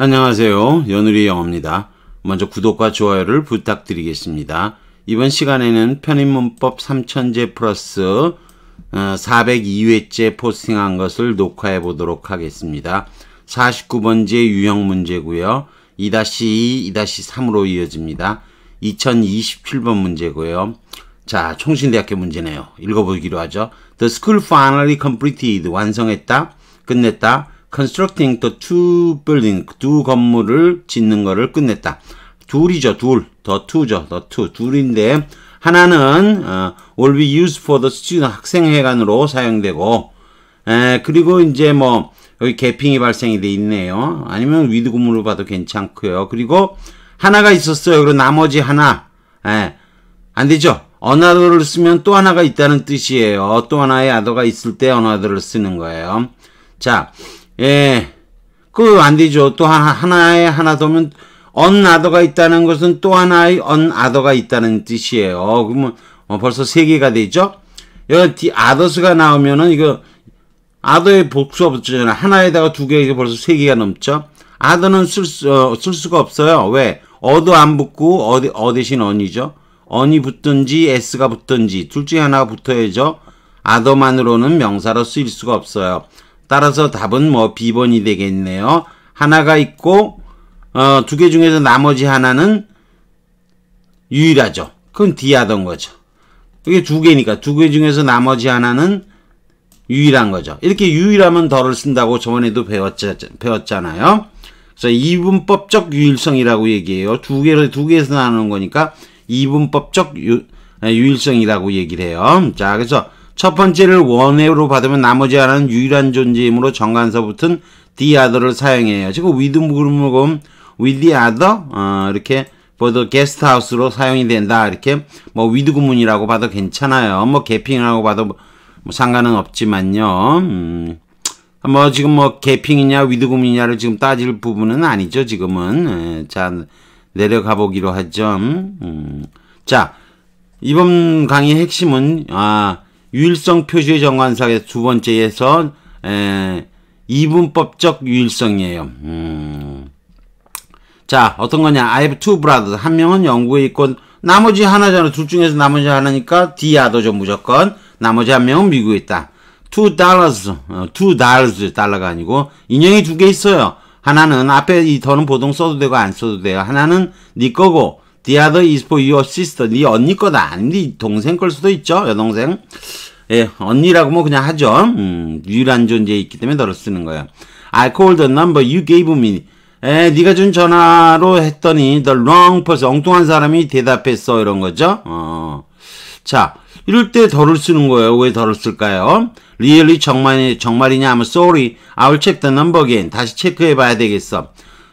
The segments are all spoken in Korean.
안녕하세요. 연우리 영어입니다. 먼저 구독과 좋아요를 부탁드리겠습니다. 이번 시간에는 편입문법 3000제 플러스 402회째 포스팅한 것을 녹화해 보도록 하겠습니다. 49번째 유형 문제고요. 2-2, 2-3으로 이어집니다. 2027번 문제고요. 자, 총신대학교 문제네요. 읽어보기로 하죠. The school finally completed. 완성했다. 끝냈다. Constructing the two building. 두 건물을 짓는 거를 끝냈다. 둘이죠. 둘. the two죠. the two. 둘인데 하나는 will be used for the student. 학생회관으로 사용되고 그리고 이제 뭐 여기 개핑이 발생이 돼 있네요. 아니면 with 구문으로 봐도 괜찮고요. 그리고 하나가 있었어요. 그리고 나머지 하나 안 되죠. another를 쓰면 또 하나가 있다는 뜻이에요. 또 하나의 other가 있을 때 another를 쓰는 거예요. 자, 그거 안 되죠. 또 하나에 하나 더면 another가 있다는 것은 또 하나의 another가 있다는 뜻이에요. 그러면 벌써 세 개가 되죠. 여기 others가 나오면은 이거 other의 복수가 붙잖아요. 하나에다가 두 개, 이게 벌써 세 개가 넘죠. other는 쓸 수가 없어요. 왜? 어도 안 붙고 어 대신 on이죠. on이 붙든지 s가 붙든지 둘 중에 하나가 붙어야죠. other만으로는 명사로 쓰일 수가 없어요. 따라서 답은 뭐 B번이 되겠네요. 하나가 있고 두 개 중에서 나머지 하나는 유일하죠. 그건 D하던 거죠. 이게 두 개니까 두 개 중에서 나머지 하나는 유일한 거죠. 이렇게 유일하면 더를 쓴다고 저번에도 배웠잖아요. 그래서 이분법적 유일성이라고 얘기해요. 두 개에서 나누는 거니까 이분법적 유일성이라고 얘기를 해요. 자, 그래서 첫 번째를 원으로 받으면 나머지 하나는 유일한 존재이므로 정관사 붙은 the other를 사용해요. 지금 with the other 이렇게 for the guest house로 사용이 된다. 이렇게 뭐 with 구문이라고 봐도 괜찮아요. 뭐 개핑이라고 봐도 뭐 상관은 없지만요. 뭐 지금 뭐 개핑이냐 with 구문이냐를 지금 따질 부분은 아니죠. 지금은 자, 내려가 보기로 하죠. 자, 이번 강의의 핵심은 유일성 표시의 정관사에서 두 번째에서 이분법적 유일성이에요. 자, 어떤 거냐? I have two brothers. 한 명은 영국에 있고 나머지 하나잖아. 둘 중에서 나머지 하나니까 the other죠. 무조건. 나머지 한 명은 미국에 있다. $2. 달러가 아니고 인형이 두 개 있어요. 하나는 앞에 이 더는 보통 써도 되고 안 써도 돼요. 하나는 네 거고 the other is for your sister. 네 언니 거다. 네 동생 걸 수도 있죠. 여동생. 언니라고 뭐 그냥 하죠. 유일한 존재에 있기 때문에 너를 쓰는 거야. I called the number you gave me. 네가 준 전화로 했더니 the wrong person. 엉뚱한 사람이 대답했어. 이런 거죠. 자, 이럴 때 더를 쓰는 거예요. 왜 더를 쓸까요? Really 정말이냐 하면 sorry. I'll check the number again. 다시 체크해 봐야 되겠어.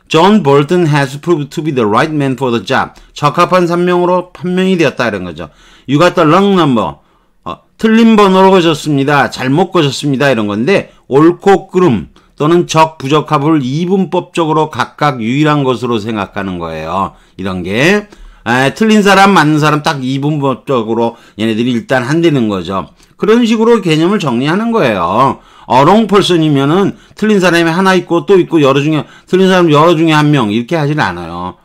John Bolton has proved to be the right man for the job. 적합한 3명으로 판명이 되었다. 이런 거죠. You got the wrong number. 틀린 번호로 거셨습니다. 잘못 거셨습니다. 이런 건데 옳고 그름 또는 적, 부적합을 이분법적으로 각각 유일한 것으로 생각하는 거예요. 이런 게 틀린 사람, 맞는 사람 딱 이분법적으로 얘네들이 일단 한다는 거죠. 그런 식으로 개념을 정리하는 거예요. wrong person이면은 틀린 사람이 하나 있고 또 있고 틀린 사람 여러 중에 한 명 이렇게 하진 않아요.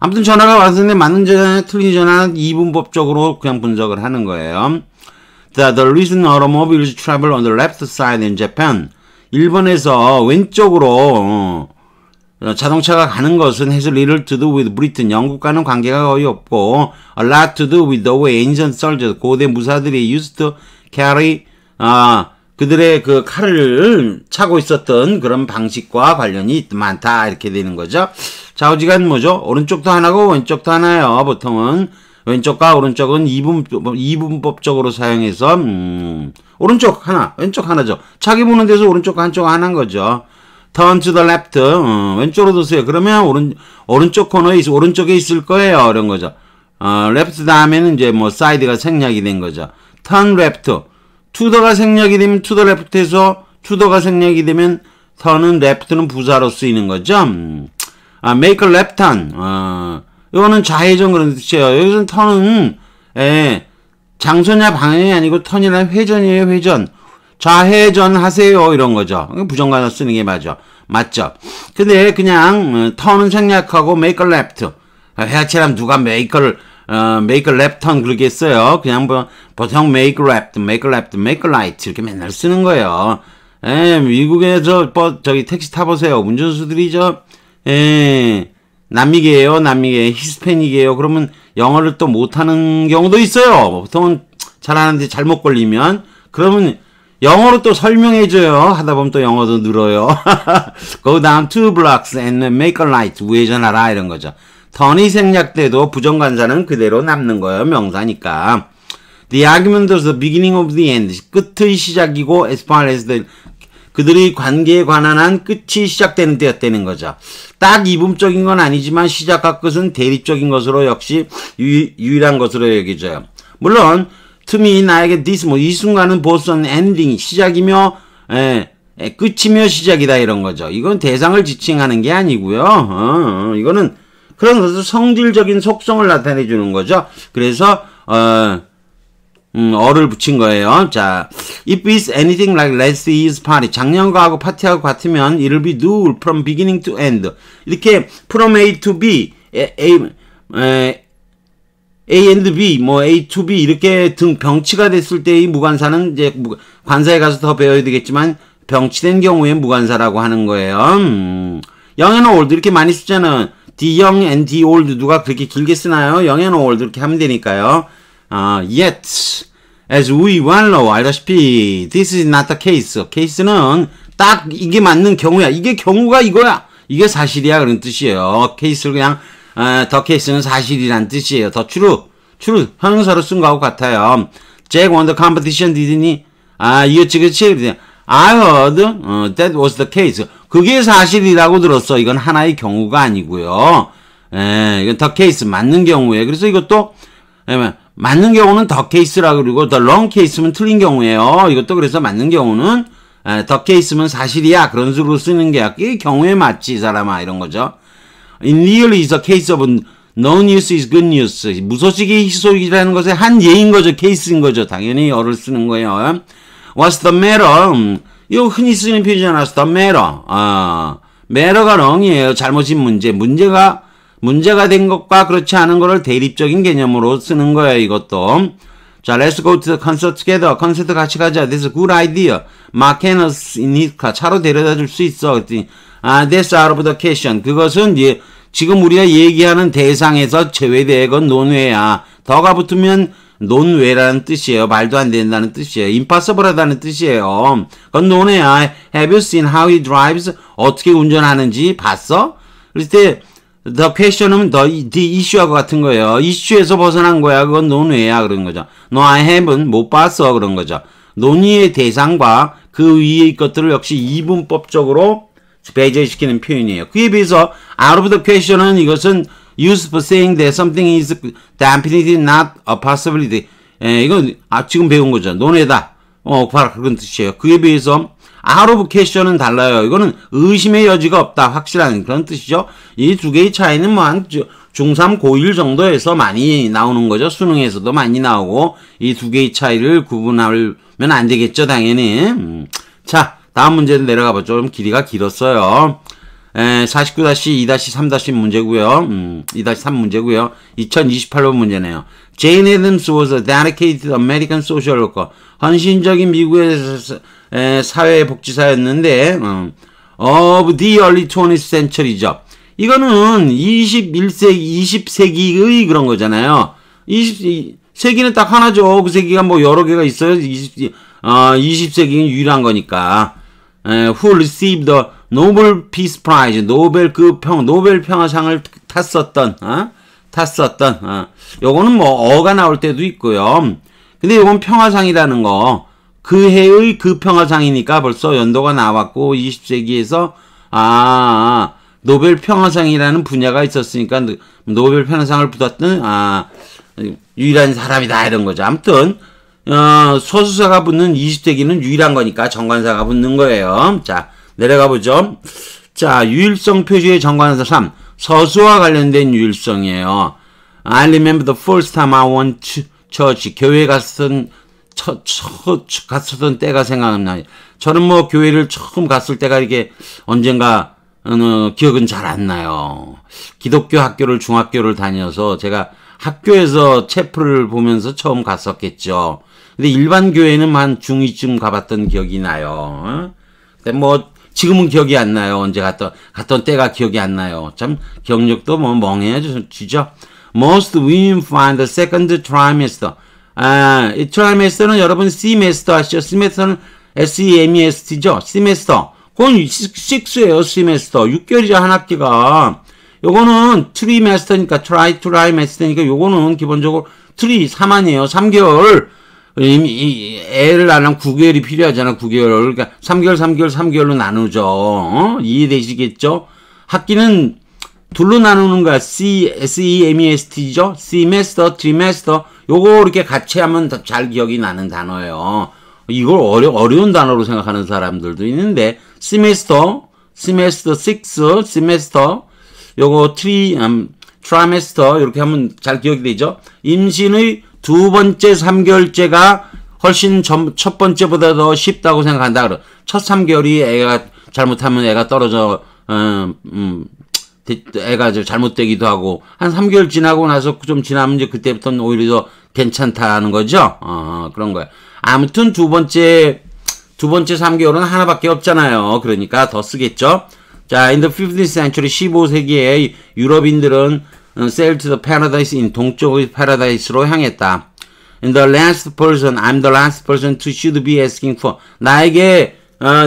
아무튼 전화가 왔는데 맞는 전화, 틀린 전화는 이분법적으로 그냥 분석을 하는 거예요. The reason automobiles travel on the left side in Japan. 일본에서 왼쪽으로 자동차가 가는 것은 has little to do with Britain. 영국과는 관계가 거의 없고 a lot to do with the way ancient soldiers. 고대 무사들이 used to carry 그들의 그 칼을 차고 있었던 그런 방식과 관련이 많다. 이렇게 되는 거죠. 좌우지간 뭐죠? 오른쪽도 하나고 왼쪽도 하나예요. 보통은 왼쪽과 오른쪽은 이분법적으로 사용해서 오른쪽 하나, 왼쪽 하나죠. 차기 보는 데서 오른쪽과 한쪽 하나인 거죠. Turn to the left. 왼쪽으로 두세요. 그러면 오른쪽 코너에 오른쪽에 있을 거예요. 이런 거죠. left 다음에는 이제 뭐 side가 생략이 된 거죠. Turn left. to the가 생략이 되면 to the left에서 to the가 생략이 되면 turn은 left는 부사로 쓰이는 거죠. make a left turn. 이거는 좌회전 그런 뜻이에요. 여기서는 턴은 장소냐 방향이 아니고 턴이란 회전이에요. 회전. 좌회전 하세요. 이런 거죠. 부정관사 쓰는 게 맞아. 맞죠? 근데 그냥 턴은 생략하고 make a left. 회화처럼 누가 make a left turn 그러겠어요. 그냥 뭐 보통 make a left, make a left, make a right 이렇게 맨날 쓰는 거예요. 미국에서 저기 택시 타보세요. 운전수들이 남미계예요, 히스패닉이에요. 그러면 영어를 또 못하는 경우도 있어요. 보통은 잘하는데 잘못 걸리면 그러면 영어로 또 설명해줘요. 하다 보면 또 영어도 늘어요. Go down 2 blocks and make a right. 우회전하라 이런 거죠. 턴이 생략돼도 부정관사는 그대로 남는 거예요. 명사니까. The argument was the beginning of the end. 끝의 시작이고 as far as 그들의 관계에 관한 한 끝이 시작되는 때였다는 거죠. 딱 이분적인 건 아니지만 시작과 끝은 대립적인 것으로 역시 유일한 것으로 여겨져요. 물론 to me 나에게 this 이 순간은 both an ending 시작이며 끝이며 시작이다 이런 거죠. 이건 대상을 지칭하는 게 아니고요. 이거는 그런 것을 성질적인 속성을 나타내 주는 거죠. 그래서 어를 붙인 거예요. 자, if it's anything like last year's party, 작년과하고 파티하고 같으면 it'll be dull from beginning to end. 이렇게 from A to B, A and B, 뭐 A to B 이렇게 병치가 됐을 때의 무관사는 이제 관사에 가서 더 배워야 되겠지만 병치된 경우에 무관사라고 하는 거예요. young and old 이렇게 많이 쓰잖아. the young and the old 누가 그렇게 길게 쓰나요? young and old 이렇게 하면 되니까요. Yet, as we well know, 알다시피, this is not the case. case는 딱 이게 맞는 경우야. 이게 경우가 이거야. 이게 사실이야. 그런 뜻이에요. case를 그냥, the case는 사실이란 뜻이에요. the true. 형용사로 쓴 거하고 같아요. Jack won the competition, didn't he? 이거지, 그치? I heard, that was the case. 그게 사실이라고 들었어. 이건 하나의 경우가 아니고요. 이건 the case, 맞는 경우에. 그래서 이것도, 맞는 경우는 the case라고 그러고 the wrong case면 틀린 경우예요. 이것도 그래서 맞는 경우는 the case면 사실이야. 그런 식으로 쓰는 게 이 경우에 맞지 이 사람아 이런 거죠. In real is a case of no news is good news. 무소식이 희소식이라는 것의 한 예인 거죠. 케이스인 거죠. 당연히 어를 쓰는 거예요. What's the matter? 이거 흔히 쓰는 표현이잖아. What's the matter? matter가 wrong이에요. 잘못인 문제가 된 것과 그렇지 않은 것을 대립적인 개념으로 쓰는 거예요, 이것도. 자, let's go to the concert together. 콘서트 같이 가자. That's a good idea. Mark can us in his car. 차로 데려다 줄 수 있어. 그랬더니, that's out of the question. 그것은 지금 우리가 얘기하는 대상에서 제외되건 논외야. 더가 붙으면 논외라는 뜻이에요. 말도 안 된다는 뜻이에요. impossible하다는 뜻이에요. 그건 논외야. Have you seen how he drives? 어떻게 운전하는지 봤어? 그랬을 때 the question은 the issue하고 같은 거예요. 이슈에서 벗어난 거야. 그건 논외야. 그런 거죠. No, I haven't. 못 봤어. 그런 거죠. 논의의 대상과 그 위의 것들을 역시 이분법적으로 배제시키는 표현이에요. 그에 비해서 out of the question은 이것은 used for saying that something is definitely not a possibility. 이건 지금 배운 거죠. 논외다. 바로 그런 뜻이에요. 그에 비해서 out of question은 달라요. 이거는 의심의 여지가 없다. 확실한 그런 뜻이죠. 이 두 개의 차이는 뭐 한 중3, 고1 정도에서 많이 나오는 거죠. 수능에서도 많이 나오고 이 두 개의 차이를 구분하면 안 되겠죠. 당연히. 자, 다음 문제는 내려가 보죠. 좀 길이가 길었어요. 49-2-3 문제고요. 2-3 문제고요. 2028번 문제네요. Jane Addams was a dedicated American social worker. 헌신적인 미국의 사회복지사였는데 of the early 20th century죠. 이거는 20세기의 그런 거잖아요. 20세기는 딱 하나죠. 그 세기가 뭐 여러 개가 있어요. 20세기는 유일한 거니까. Who received the Nobel Peace Prize, 노벨 평화상을 탔었던. 요거는 뭐 어가 나올 때도 있고요. 근데 요건 평화상이라는 거, 그 해의 그 평화상이니까 벌써 연도가 나왔고 20세기에서 노벨 평화상이라는 분야가 있었으니까 노벨 평화상을 받았던 유일한 사람이다 이런 거죠. 아무튼 소수사가 붙는 20세기는 유일한 거니까 정관사가 붙는 거예요. 자, 내려가 보죠. 자, 유일성 표시의 정관사 3. 서수와 관련된 유일성이에요. I remember the first time I went to church. 교회 갔던 갔었던 때가 생각나요. 저는 뭐 교회를 처음 갔을 때가 이게 언젠가 기억은 잘 안 나요. 기독교 학교를 중학교를 다녀서 제가 학교에서 채플을 보면서 처음 갔었겠죠. 근데 일반 교회는 한 중2쯤 가봤던 기억이 나요. 근데 뭐 지금은 기억이 안 나요. 언제 갔던 때가 기억이 안 나요. 참 기억력도 뭐 멍해지죠. Most women find the second trimester. 이 트라이메스터는 여러분 semester 아시죠? semester는 S-E-M-E-S-T죠? semester. 그건 6예요, semester. 6개월이죠, 한 학기가. 요거는 trimester니까, trimester니까 요거는 기본적으로 3아니에요. 3개월. 애를 안 하면 9개월이 필요하잖아, 9개월. 그러니까 3개월로 나누죠. 이해되시겠죠? 학기는 둘로 나누는 거야. S-E-M-E-S-T죠? semester, trimester. 요거 이렇게 같이 하면 잘 기억이 나는 단어예요. 이걸 어려운 단어로 생각하는 사람들도 있는데, semester 6, semester, 요거 trimester, 이렇게 하면 잘 기억이 되죠? 임신의 두 번째 3개월째가 훨씬 첫 번째보다 더 쉽다고 생각한다. 그래. 첫 3개월이 애가 잘못하면 애가 떨어져, 애가 잘못되기도 하고, 한 3개월 지나고 나서 좀 지나면 이제 그때부터는 오히려 더 괜찮다는 거죠? 그런 거예요. 아무튼 두 번째 3개월은 하나밖에 없잖아요. 그러니까 더 쓰겠죠? 자, in the 15th century, 15세기에 유럽인들은 sail to the paradise, 동쪽의 paradise로 향했다. And the last person, I'm the last person to should be asking for. 나에게,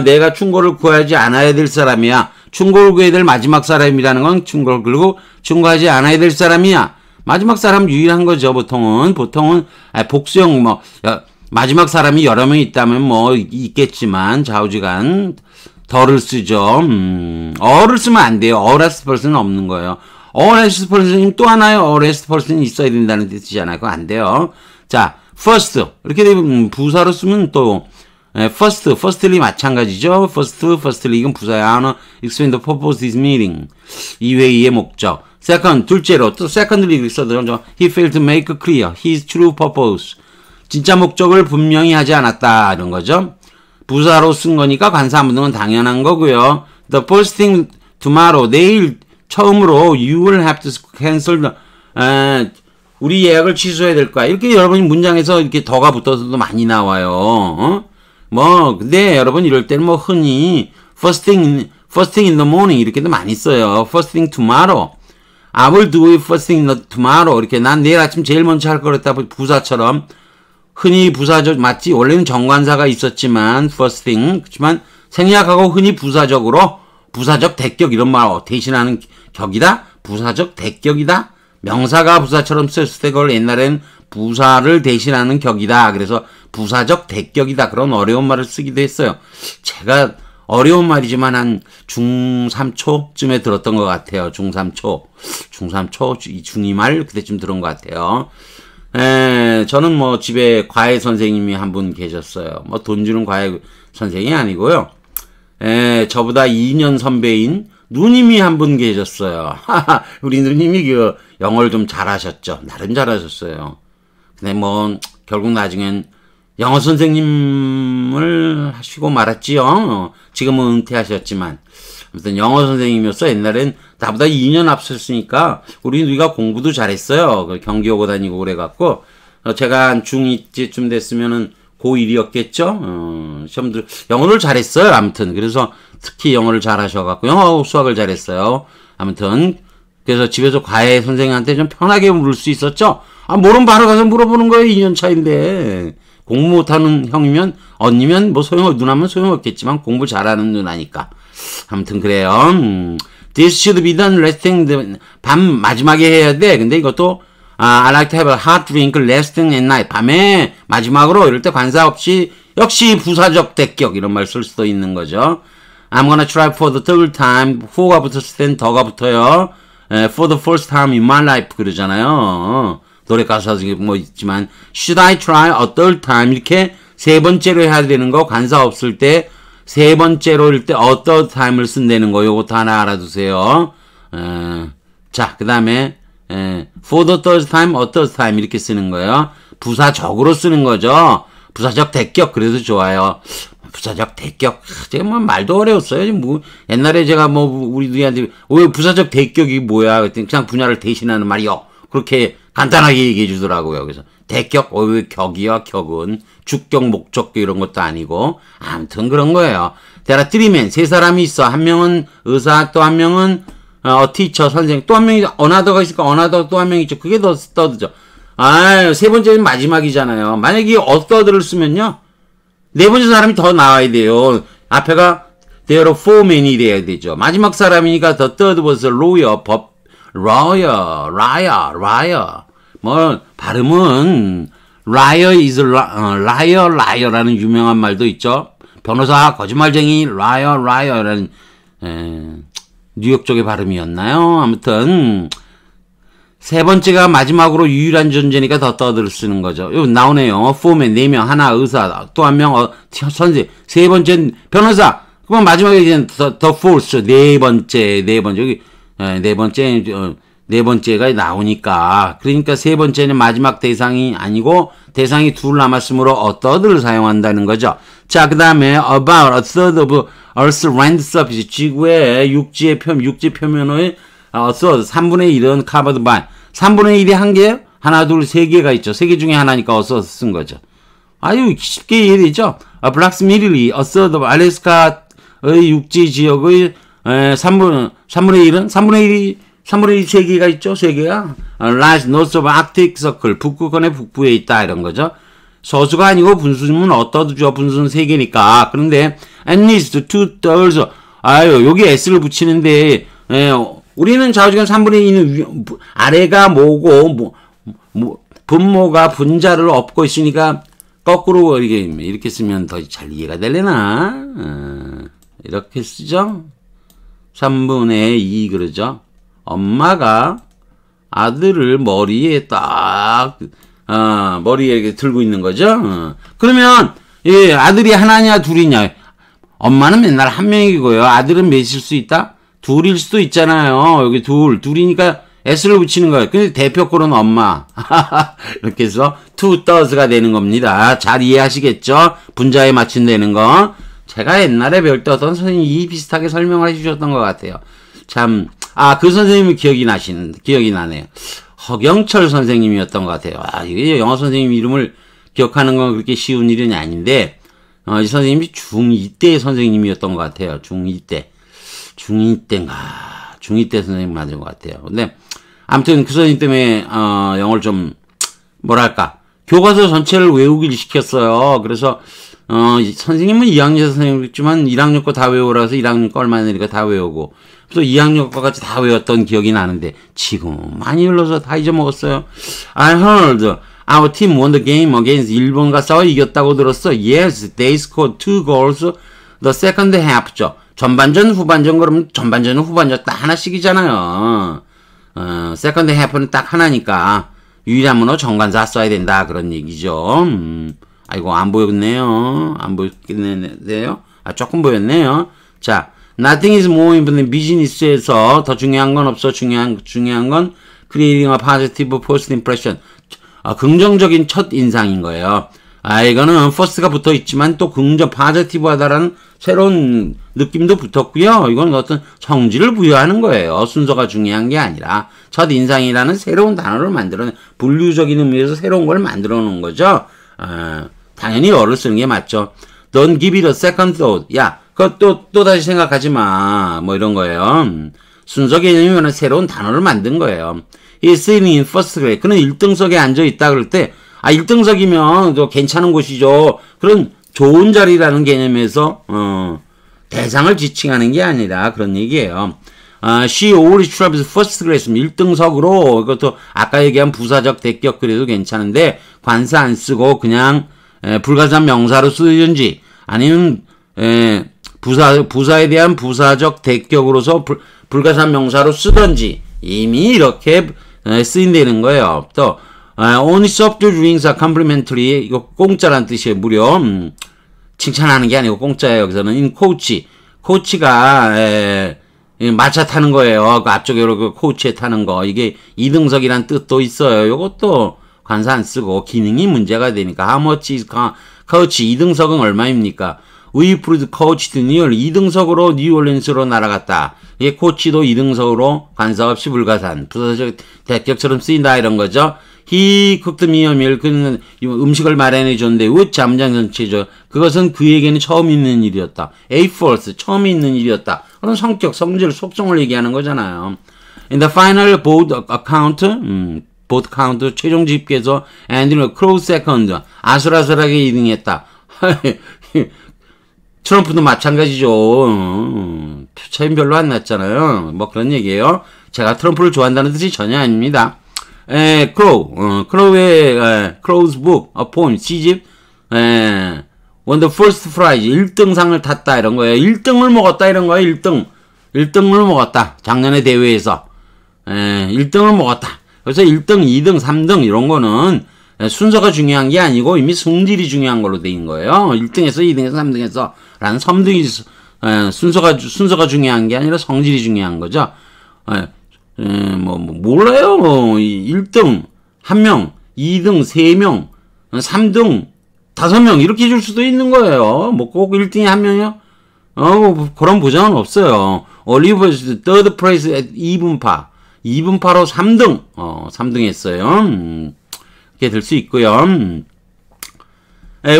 내가 충고를 구하지 않아야 될 사람이야. 충고를 구해야 될 마지막 사람이라는 건 충고를 끌고 충고하지 않아야 될 사람이야. 마지막 사람 유일한 거죠, 보통은. 복수형, 마지막 사람이 여러 명 있다면 뭐, 있겠지만, 좌우지간, 덜을 쓰죠. 어를 쓰면 안 돼요. 어레스트 펄슨은 없는 거예요. 어레스트 펄슨이 또 하나의 어레스트 펄슨이 있어야 된다는 뜻이잖아요. 그거 안 돼요. 자, first. 이렇게 되면, 부사로 쓰면 또, firstly 마찬가지죠. firstly 이건 부사야. 하나, explain the purpose of this meeting. 이 회의의 목적. second, 둘째로, 또 secondly 써도 he failed to make clear his true purpose. 진짜 목적을 분명히 하지 않았다. 이런 거죠. 부사로 쓴 거니까 관사문동은 당연한 거고요. The first thing tomorrow, 내일 처음으로 you will have to cancel the, 우리 예약을 취소해야 될 거야. 이렇게 여러분이 문장에서 이렇게 더가 붙어서도 많이 나와요. 근데 여러분 이럴 때는 뭐 흔히 first thing in the morning 이렇게도 많이 써요. first thing tomorrow. I will do it first thing tomorrow. 이렇게 난 내일 아침 제일 먼저 할 거랬다. 부사처럼. 흔히 부사적, 맞지? 원래는 정관사가 있었지만, first thing. 그렇지만 생략하고 흔히 부사적으로, 부사적 대격 이런 말 대신하는 격이다? 부사적 대격이다? 명사가 부사처럼 썼을 때 그걸 옛날엔 부사를 대신하는 격이다. 그래서 부사적 대격이다. 그런 어려운 말을 쓰기도 했어요. 제가 어려운 말이지만 한 중3초쯤에 들었던 것 같아요. 중3초, 중2 말 그때쯤 들은 것 같아요. 저는 뭐 집에 과외 선생님이 한 분 계셨어요. 뭐 돈 주는 과외 선생이 아니고요. 저보다 2년 선배인 누님이 한 분 계셨어요. 우리 누님이 그 영어를 좀 잘하셨죠. 나름 잘하셨어요. 근데 뭐 결국 나중엔 영어 선생님을 하시고 말았지요. 지금은 은퇴하셨지만. 아무튼 영어 선생님이었어. 옛날엔 나보다 2년 앞섰으니까 우리 누이가 공부도 잘했어요. 경기 오고 다니고 그래갖고 제가 한 중2쯤 됐으면은 고1이었겠죠. 시험들 영어를 잘했어요. 아무튼 그래서 특히 영어를 잘하셔갖고 영어하고 수학을 잘했어요. 아무튼 그래서 집에서 과외 선생님한테 좀 편하게 물을 수 있었죠. 모르면 바로 가서 물어보는 거예요. 2년 차인데 공부 못하는 형이면 언니면 뭐 누나면 소용없겠지만 공부 잘하는 누나니까. 아무튼 그래요. This should be done last thing. 밤 마지막에 해야 돼. 근데 이것도 I like to have a hot drink last thing at night. 밤에 마지막으로 이럴 때 관사 없이 역시 부사적 대격 이런 말 쓸 수도 있는 거죠. I'm gonna try for the third time. for가 붙었을 땐 더가 붙어요. For the first time in my life 그러잖아요. 노래 가사 중에 뭐 있지만 Should I try a third time? 이렇게 세 번째로 해야 되는 거 관사 없을 때 세 번째로일 때 a third time을 쓴다는 거 요것도 하나 알아두세요. 자, 그 다음에 for the third time, a third time 이렇게 쓰는 거예요. 부사적으로 쓰는 거죠. 부사적 대격 그래도 좋아요. 부사적 대격 제가 뭐 말도 어려웠어요. 뭐 옛날에 제가 뭐 우리 누이한테 왜 부사적 대격이 뭐야 그랬더니 그냥 분야를 대신하는 말이요. 그렇게 간단하게 얘기해 주더라고요. 그래서 대격 왜 격이야 격은 주격 목적격 이런 것도 아니고 아무튼 그런 거예요. 대라 트리맨 세 사람이 있어. 한 명은 의사 또 한 명은 티처 선생 또 한 명이 어나더가 있으니까 어나더 또 한 명 있죠. 그게 더 스터드죠. 세 번째는 마지막이잖아요. 만약에 어서드를 쓰면요. 네 번째 사람이 더 나와야 돼요. 앞에가 there are four men이 돼야 되죠. 마지막 사람이니까 the third was a lawyer, liar. 뭐, 발음은 liar is liar라는 유명한 말도 있죠. 변호사, 거짓말쟁이, liar라는, 뉴욕 쪽의 발음이었나요? 아무튼, 세 번째가 마지막으로 유일한 존재니까 더 떠들을 쓰는 거죠. 여기 나오네요. 포맨, 4명, 하나 의사, 또 한 명, 선생, 세 번째는 변호사. 그럼 마지막에 이제 더 force, 네 번째, 여기, 네 번째가 나오니까. 그러니까 세 번째는 마지막 대상이 아니고, 대상이 둘 남았으므로 a third를 사용한다는 거죠. 자, 그 다음에 about a third of Earth's land surface, 지구의 육지 표면의 third, 3분의 1은 covered by, 3분의 1이 한 개예요? 하나, 둘, 세 개가 있죠. 세 개 중에 하나니까 어서 쓴 거죠. 아유, 쉽게 이해되죠? approximately a third of Alaska의 육지 지역의 3분의 1은? 3분의 1이 세 개가 있죠? 세 개가. lies north of Arctic Circle, 북극권의 북부에 있다, 이런 거죠. 서수가 아니고 분수는 어떠죠? 분수는 세 개니까. 그런데 at least 2/3, 여기 s를 붙이는데, 우리는 좌우지간 3분의 2는 아래가 뭐고, 분모가 분자를 엎고 있으니까, 거꾸로 이렇게 쓰면 더 잘 이해가 되려나? 이렇게 쓰죠? 3분의 2 그러죠? 엄마가 아들을 머리에 머리에 이렇게 들고 있는 거죠? 그러면, 아들이 하나냐, 둘이냐? 엄마는 맨날 한 명이고요. 아들은 몇일 수 있다? 둘일 수도 있잖아요. 여기 둘이니까 s를 붙이는 거예요. 근데 대표꼴은 엄마. 이렇게 해서 two-thirs가 되는 겁니다. 잘 이해하시겠죠? 분자에 맞춘다는 거. 제가 옛날에 배울 때 어떤 선생님이 비슷하게 설명을 해주셨던 것 같아요. 참, 그 선생님이 기억이 나네요. 허경철 선생님이었던 것 같아요. 이게 영어 선생님 이름을 기억하는 건 그렇게 쉬운 일은 아닌데, 이 선생님이 중2 때 선생님이었던 것 같아요. 중2 때 선생님 맞은 것 같아요. 근데, 아무튼 그 선생님 때문에, 영어를 좀, 뭐랄까, 교과서 전체를 외우기를 시켰어요. 그래서, 선생님은 2학년 선생님이었지만 1학년 거 다 외우라서 1학년 거 얼마 내니까 다 외우고, 또 2학년 거까지 다 외웠던 기억이 나는데, 지금은 많이 흘러서 다 잊어먹었어요. I heard our team won the game against 일본과 싸워 이겼다고 들었어. Yes, they scored 2 goals the second half죠. 전반전, 후반전 그러면 전반전은 후반전 딱 하나씩이잖아요. second half는 딱 하나니까 유일한 문어 정관사 써야 된다 그런 얘기죠. 아이고 안 보였네요. 조금 보였네요. 자, nothing is more important 비즈니스에서 더 중요한 건 없어. 중요한 건 creating a positive first impression. 긍정적인 첫 인상인 거예요. 이거는 first가 붙어 있지만 또 positive하다라는 새로운 느낌도 붙었고요. 이건 어떤 성질을 부여하는 거예요. 순서가 중요한 게 아니라 첫 인상이라는 새로운 단어를 분류적인 의미에서 새로운 걸 만들어 놓은 거죠. 당연히 어를 쓰는 게 맞죠. Don't give it a second thought. 야, 그거 또 다시 생각하지 마. 뭐 이런 거예요. 순서 개념이면 새로운 단어를 만든 거예요. He's sitting in first grade. 그는 1등석에 앉아있다 그럴 때, 1등석이면 또 괜찮은 곳이죠. 그런 좋은 자리라는 개념에서, 대상을 지칭하는 게 아니라 그런 얘기예요. She always travels first class. 1등석으로, 이것도 아까 얘기한 부사적 대격 그래도 괜찮은데, 관사 안 쓰고 그냥, 불가산 명사로 쓰든지, 아니면, 부사에 대한 부사적 대격으로서 불가산 명사로 쓰든지, 이미 이렇게 쓰인다는 거예요. 또, only subject rings are complimentary. 이거 공짜란 뜻이에요. 무료. 칭찬하는 게 아니고 공짜예요. 여기서는 in coach. 코치가, 마차 타는 거예요. 그 앞쪽에 그 코치에 타는 거. 이게 2등석이란 뜻도 있어요. 요것도 관사 안 쓰고 기능이 문제가 되니까 how much is 코치 2등석은 얼마입니까? We proved coach to New Orleans. 2등석으로 뉴올리언스로 날아갔다. 이게 코치도 2등석으로 관사 없이 불가산. 부서적 대격처럼 쓰인다 이런 거죠. He cooked me a meal. 그는 음식을 마련해 줬는데 which 잠장 전체죠. 그것은 그에게는 처음 있는 일이었다. A first. 처음 있는 일이었다. 그런 성격, 성질, 속성을 얘기하는 거잖아요. In the final board account, board count 최종 집계에서 앤드류 크로우 세컨드 아슬아슬하게 2등했다. 트럼프도 마찬가지죠. 차이는 별로 안 났잖아요. 뭐 그런 얘기예요. 제가 트럼프를 좋아한다는 뜻이 전혀 아닙니다. 크로우의 book, a poem, 시집, won the first prize, 1등상을 탔다, 이런 거예요. 1등을 먹었다, 이런 거예요. 1등을 먹었다. 작년의 대회에서. 1등을 먹었다. 그래서 1등, 2등, 3등, 이런 거는 순서가 중요한 게 아니고 이미 성질이 중요한 걸로 된 거예요. 1등에서 2등에서 3등에서 라는 섬등이 순서가 중요한 게 아니라 성질이 중요한 거죠. 몰라요. 1등 1명, 2등 3명, 3등 5명 이렇게 줄 수도 있는 거예요. 뭐 꼭 1등이 1명이요? 그런 보장은 없어요. 올리버스 third place at 2분파. 2분파로 3등. 3등 했어요. 이렇게 될 수 있고요.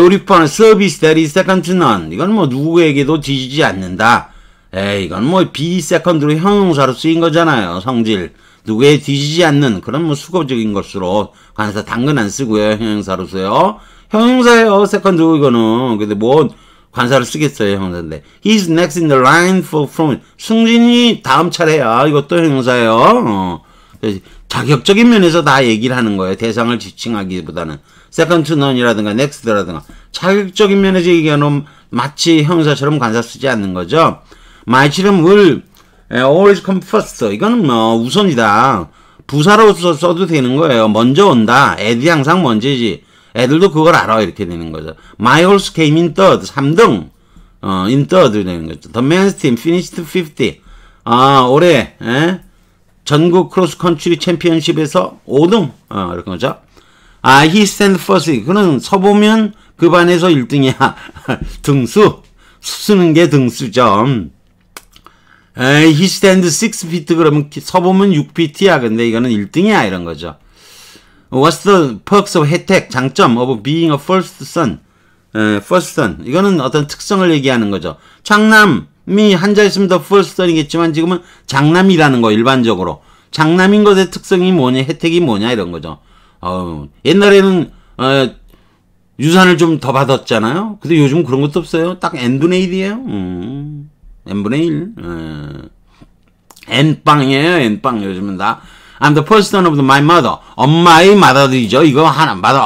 우리 파는 서비스 that is second to none. 이건 뭐 누구에게도 뒤지지 않는다. 이건 뭐 be second로 형용사로 쓰인 거잖아요. 성질. 누구에 뒤지지 않는 그런 뭐 수거적인 것으로 관사 당근 안 쓰고요. 형용사로 써요. 형용사예요. second 이거는. 근데 뭐 관사를 쓰겠어요. 형용사인데. He's next in the line for from. 승진이 다음 차례야. 이것도 형용사예요. 자격적인 면에서 다 얘기를 하는 거예요. 대상을 지칭하기보다는. second to none이라든가 next라든가. 자격적인 면에서 얘기하는 마치 형용사처럼 관사 쓰지 않는 거죠. My children will always come first. 이거는 뭐 우선이다. 부사로 써도 되는 거예요. 먼저 온다. 애들이 항상 먼저지. 애들도 그걸 알아. 이렇게 되는 거죠. My horse came in third. 3등. in third 되는 거죠. The men's team finished 50. 올해 전국 크로스컨트리 챔피언십에서 5등. 이런 거죠. he stand first. 그는 서보면 그 반에서 1등이야. 등수. 쓰는 게 등수죠. he stand 6 feet. 그러면 서보면 6feet야. 근데 이거는 1등이야. 이런 거죠. What's the perks of 혜택, 장점 of being a first son? first son. 이거는 어떤 특성을 얘기하는 거죠. 장남이 한자 있으면 더 first son이겠지만 지금은 장남이라는 거 일반적으로. 장남인 것의 특성이 뭐냐, 혜택이 뭐냐 이런 거죠. 옛날에는 유산을 좀 더 받았잖아요. 근데 요즘 그런 것도 없어요. 딱 n분의 1이에요. n분의 1. n빵이에요. n빵. 요즘은 다. I'm the first son of my mother. 엄마의 맏아들이죠. 이거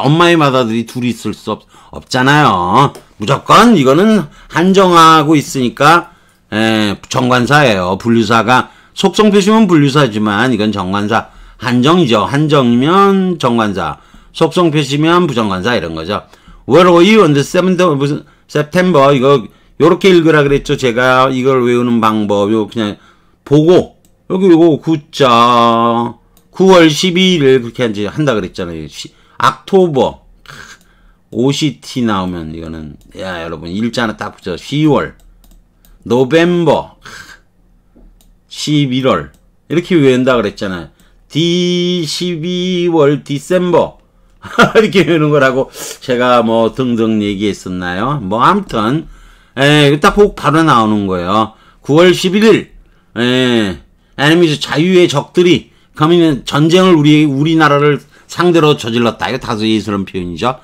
엄마의 맏아들이 둘이 있을 수 없잖아요. 무조건 이거는 한정하고 있으니까 정관사예요. 분류사가 속성 표시면 분류사지만 이건 정관사. 한정이죠. 한정이면 정관사. 속성 표시면 부정관사 이런 거죠. Where were you on the 7th of September? 이거 요렇게 읽으라 그랬죠. 제가 이걸 외우는 방법. 요 그냥 보고 여기 요거 9월 12일 그렇게 한다 그랬잖아요. 악토버 OCT 나오면 이거는 야 여러분 일자 하나 딱 붙여. 10월 노벰버 11월 이렇게 외운다 그랬잖아요. 12월 디셈버 이렇게 외우는 거라고 제가 뭐 등등 얘기했었나요? 뭐 아무튼 딱 보고 바로 나오는 거예요. 9월 11일 에너미즈 자유의 적들이 그러면 전쟁을 우리나라를 상대로 저질렀다. 이거 다소 예스러운 표현이죠.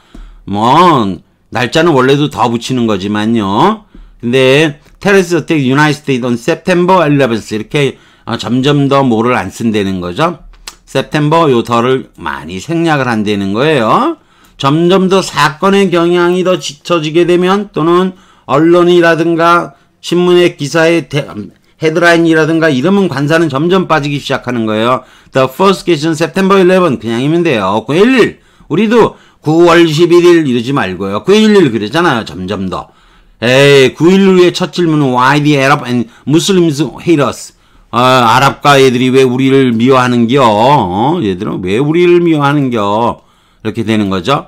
뭐 날짜는 원래도 더 붙이는 거지만요. 근데 Terrorist Attack United States on September 11th 이렇게 점점 더 뭐를 안 쓴다는 거죠. September 요 더를 많이 생략을 한다는 거예요. 점점 더 사건의 경향이 더 짙어지게 되면 또는 언론이라든가 신문의 기사의 헤드라인이라든가 이러면 관사는 점점 빠지기 시작하는 거예요. The first question September 11 그냥이면 돼요. 911 우리도 9월 11일 이러지 말고요. 911 그랬잖아요. 점점 더. 911의 첫 질문은 Why the Arab and Muslims hate us? 아랍과 얘들이 왜 우리를 미워하는겨? 얘들은 왜 우리를 미워하는겨? 이렇게 되는 거죠.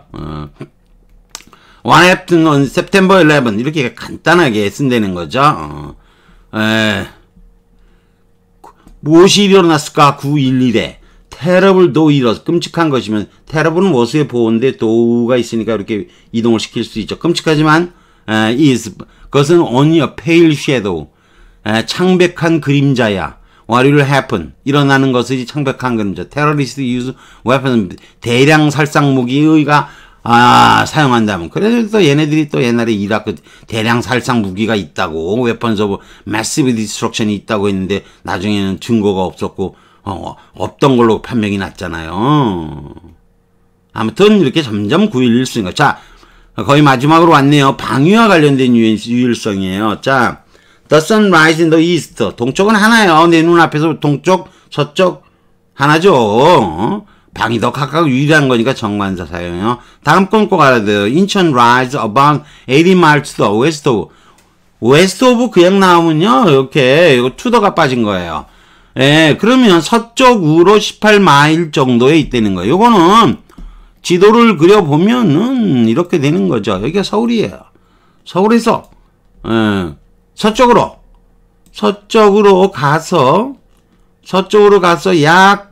What happened on September 11 이렇게 간단하게 쓴다는 거죠. 무엇이 일어났을까? 9.11에 terrible though 끔찍한 것이면 terrible은 what의 보호인데 though가 있으니까 이렇게 이동을 시킬 수 있죠. 끔찍하지만 is 그것은 only a pale shadow 창백한 그림자야. What will happen 일어나는 것이 창백한 그림자. terrorist use weapons 대량 살상 무기가 사용한다면. 그래서 얘네들이 또 옛날에 이라크 대량 살상 무기가 있다고, weapons of massive destruction이 있다고 했는데, 나중에는 증거가 없었고, 없던 걸로 판명이 났잖아요. 아무튼, 이렇게 점점 9.11 쓰니까. 자, 거의 마지막으로 왔네요. 방위와 관련된 유일성이에요. 자, the sun rises in the east. 동쪽은 하나예요. 내 눈앞에서 동쪽, 서쪽, 하나죠. 방이 더 각각 유일한 거니까 정관사 사용해요. 다음 건 꼭 알아야 돼요. 인천 rise about 80 miles to the west of. west of 그냥 나오면요. 이렇게, 이거 투더가 빠진 거예요. 예, 그러면 서쪽으로 18마일 정도에 있다는 거예요. 요거는 지도를 그려보면은 이렇게 되는 거죠. 여기가 서울이에요. 서울에서, 서쪽으로 가서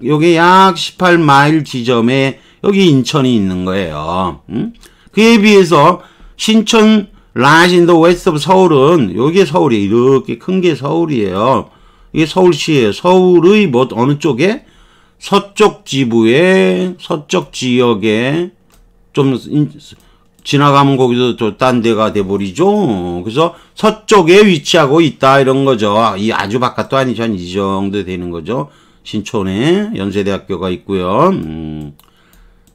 요게 약 18마일 지점에 여기 인천이 있는 거예요. 그에 비해서 신천 rise in the west of 서울은 요게 서울이에요. 이렇게 큰 게 서울이에요. 이게 서울시예요. 서울의 어느 쪽에? 서쪽 지부에, 서쪽 지역에 좀 지나가면 거기서 또 딴 데가 돼버리죠. 그래서 서쪽에 위치하고 있다 이런 거죠. 이 아주 바깥도 아니죠. 한 이 정도 되는 거죠. 신촌에 연세대학교가 있고요.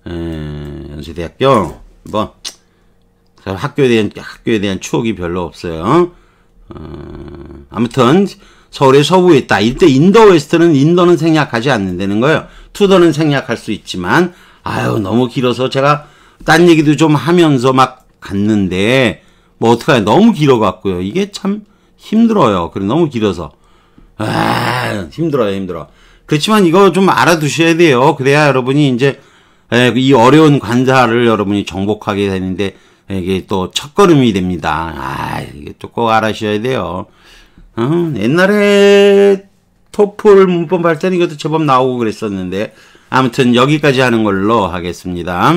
연세대학교 뭐 학교에 대한 추억이 별로 없어요. 아무튼 서울의 서부에 있다. 이때 인더웨스트는 인더는 생략하지 않는다는 거예요. 투더는 생략할 수 있지만 너무 길어서 제가 딴 얘기도 좀 하면서 막 갔는데, 뭐 어떡하냐. 너무 길어갖고요. 이게 참 힘들어요. 그래, 너무 길어서. 힘들어. 그렇지만 이거 좀 알아두셔야 돼요. 그래야 여러분이 이제, 이 어려운 관사를 여러분이 정복하게 되는데, 이게 또 첫걸음이 됩니다. 이게 또 꼭 알아셔야 돼요. 옛날에 토플 문법 할 때는 이것도 제법 나오고 그랬었는데, 아무튼 여기까지 하는 걸로 하겠습니다.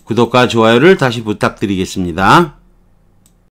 구독과 좋아요를 다시 부탁드리겠습니다.